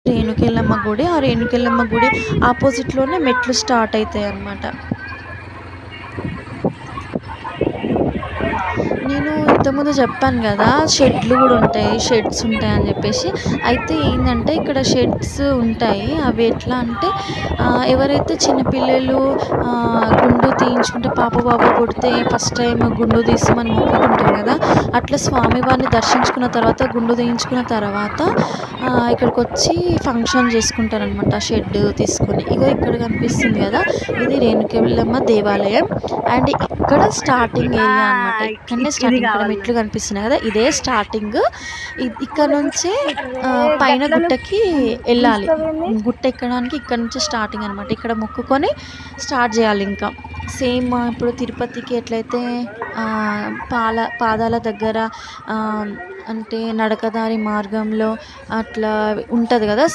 రేణుకెళ్ళమ్మ గుడి. ఆ రేణుకెళ్ళమ్మ గుడి ఆపోజిట్‌లోనే మెట్లు స్టార్ట్ అయితాయన్నమాట. నేను ఇంతకుముందు చెప్పాను గదా! షెడ్‌లు గూడా ఉంటాయి. షెడ్స్ ఉంటాయని జెప్పేసి. అయితే ఏందంటే ఇక్కడ షెడ్స్ ఉంటాయి. అవి ఎట్లా అంటే ఎవరైతే చిన్న పిల్లలు గుండు తీయించుకుంటే పాప, బాబు పుడితే ఫస్ట్ టైమ్ గుండు తీస్తామని మొక్కుకుంటారు గదా! అట్లా స్వామివారిని దర్శించుకున్న తర్వాత, గుండు తీయించుకున్న తర్వాత ఇక్కడికొచ్చి ఫంక్షన్ జేసుకుంటారనమాట షెడ్ తీసుకొని. ఇగో ఇక్కడ కనిపిస్తుంది గదా! ఇది రేణుకెళ్ళమ్మ దేవాలయం. అండ్ ఇక్కడ స్టార్టింగ్ ఏరియా అనమాట. ఇక్కడనే ఇది స్టార్టింగ్. ఇక్కడ కావాలి మెట్లు కనిపిస్తున్నాయి కదా! ఇదే స్టార్టింగ్. ఇక్కడ నుంచే పైన గుట్టకి ఎళ్ళాలి. గుట్ట ఎక్కడానికి ఇక్కడ నుంచే స్టార్టింగ్ అనమాట. ఇక్కడ మొక్కుకొని స్టార్ట్ చేయాలి ఇంకా. సేమ్ ఇప్పుడు తిరుపతికి ఎట్లయితే పాదాల దగ్గర అంటే నడకదారి మార్గంలో అట్లా ఉంటది కదా!